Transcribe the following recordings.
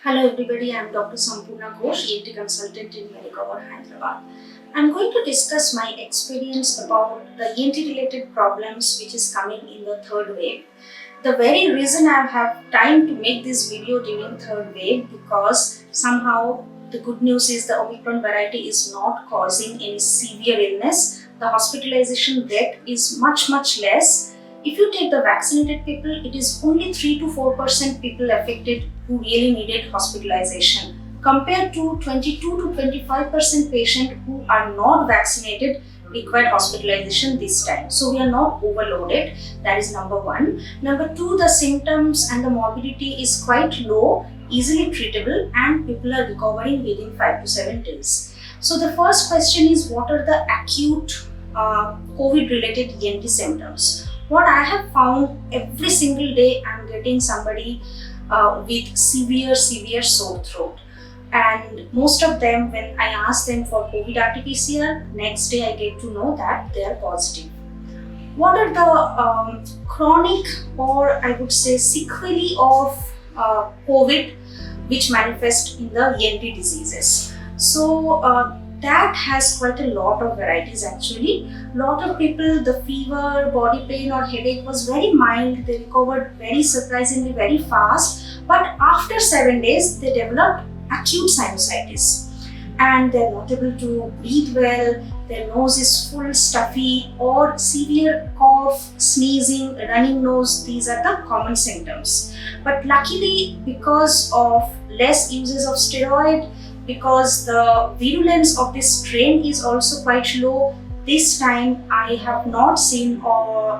Hello everybody, I am Dr. Sampurna Ghosh, ENT consultant in Medicover, Hyderabad. I am going to discuss my experience about the ENT related problems which is coming in the third wave. The very reason I have time to make this video during third wave because somehow the good news is the Omicron variety is not causing any severe illness. The hospitalization rate is much less. If you take the vaccinated people, it is only 3 to 4% people affected who really needed hospitalization compared to 22 to 25% patients who are not vaccinated required hospitalization this time. So we are not overloaded. That is number one. Number two, the symptoms and the morbidity is quite low, easily treatable, and people are recovering within 5 to 7 days. So the first question is, what are the acute COVID related ENT symptoms? What I have found, every single day I'm getting somebody with severe sore throat, and most of them, when I ask them for COVID RT-PCR, next day I get to know that they are positive. What are the chronic, or I would say sequelae of COVID which manifest in the ENT diseases? So that has quite a lot of varieties actually. Lot of people, the fever, body pain or headache was very mild. They recovered very surprisingly very fast. But after 7 days, they developed acute sinusitis. And they're not able to breathe well. Their nose is full, stuffy, or severe cough, sneezing, running nose. These are the common symptoms. But luckily, because of less uses of steroid, because the virulence of this strain is also quite low, this time I have not seen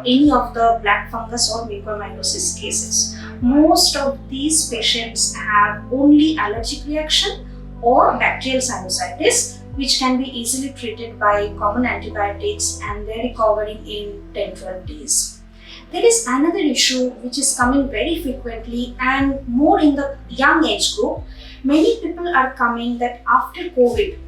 any of the black fungus or mucormycosis cases. Most of these patients have only allergic reaction or bacterial sinusitis, which can be easily treated by common antibiotics, and they're recovering in 10-12 days. There is another issue which is coming very frequently and more in the young age group. Many people are coming that after COVID,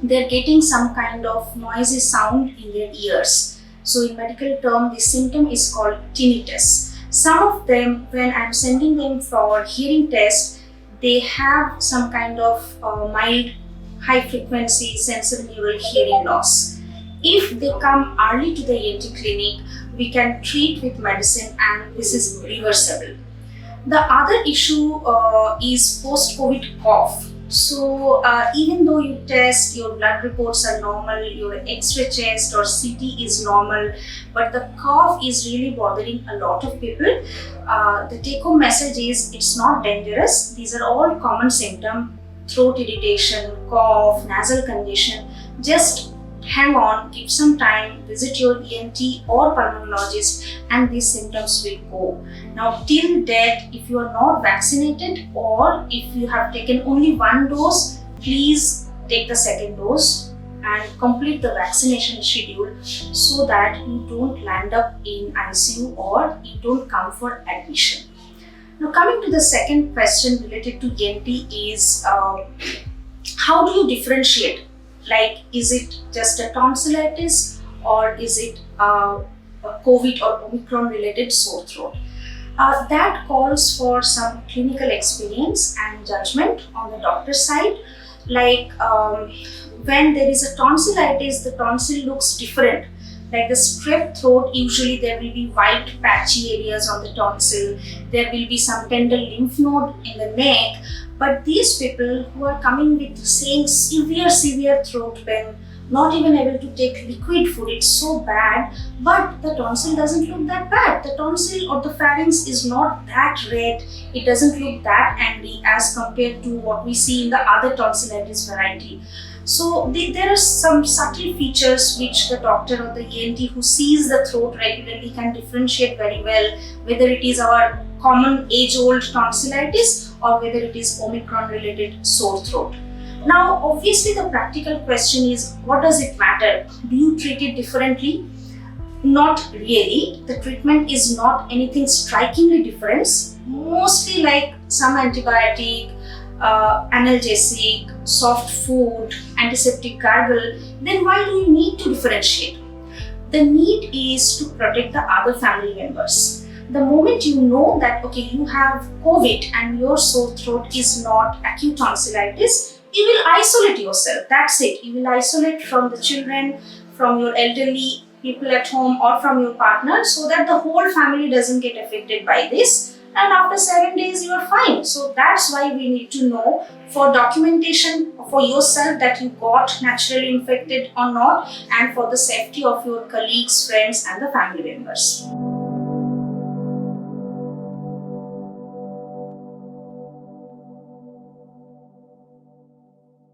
they're getting some kind of noisy sound in their ears. So in medical term, this symptom is called tinnitus. Some of them, when I'm sending them for hearing test, they have some kind of mild high frequency sensorineural hearing loss. If they come early to the ENT clinic, we can treat with medicine and this is reversible. The other issue is post-COVID cough. So even though you test, your blood reports are normal, your X-ray chest or CT is normal, but the cough is really bothering a lot of people. The take-home message is, it's not dangerous. These are all common symptoms: throat irritation, cough, nasal congestion. Just hang on, give some time, visit your ENT or pulmonologist, and these symptoms will go. Now, till date, if you are not vaccinated or if you have taken only one dose, please take the second dose and complete the vaccination schedule so that you don't land up in ICU or you don't come for admission. Now, coming to the second question related to ENT is, how do you differentiate? Like, is it just a tonsillitis or is it a COVID or Omicron related sore throat? That calls for some clinical experience and judgment on the doctor's side. Like when there is a tonsillitis, the tonsil looks different. Like the strep throat, usually there will be white patchy areas on the tonsil. There will be some tender lymph node in the neck. But these people who are coming with saying severe throat pain, not even able to take liquid food, it's so bad, but the tonsil doesn't look that bad. The tonsil or the pharynx is not that red, it doesn't look that angry as compared to what we see in the other tonsillitis variety. So there are some subtle features which the doctor or the ENT who sees the throat regularly can differentiate very well, whether it is our common age-old tonsillitis or whether it is Omicron-related sore throat. Now, obviously the practical question is, what does it matter? Do you treat it differently? Not really. The treatment is not anything strikingly different. Mostly like some antibiotic, analgesic, soft food, antiseptic gargle. Then why do you need to differentiate? The need is to protect the other family members. The moment you know that okay, you have COVID and your sore throat is not acute tonsillitis, you will isolate yourself. That's it. You will isolate from the children, from your elderly people at home, or from your partner, so that the whole family doesn't get affected by this. And after 7 days, you are fine. So that's why we need to know for documentation for yourself that you got naturally infected or not, and for the safety of your colleagues, friends, and the family members.